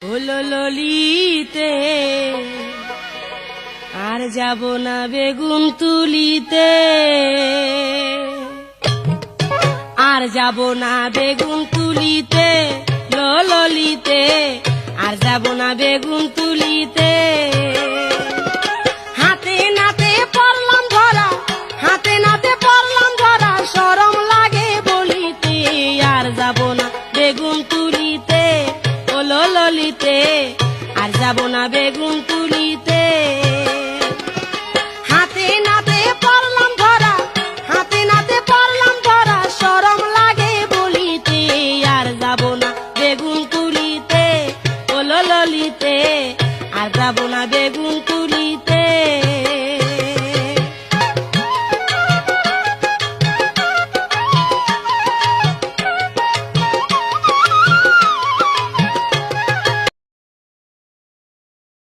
হলো ললিতে আর যাব না বেগুন তুলিতে, আর যাব না বেগুন তুলিতে, ললিতে আর যাব না বেগুন তুলিতে। হাতে নাতে পড়লাম ধরা, হাতে নাতে পড়লাম ধরা, শরম লাগে বলিতে, আর যাব না বেগুন তুলিতে, ললিতে আর যাব না বেগুন তুলিতে। হাতে নাতে পড়লাম ধরা, হাতে নাতে পড়লাম ধরা, শরম লাগে বলিতে, আর যাব না বেগুন তুলিতে, ললিতে আর যাব না বেগুন তুলিতে।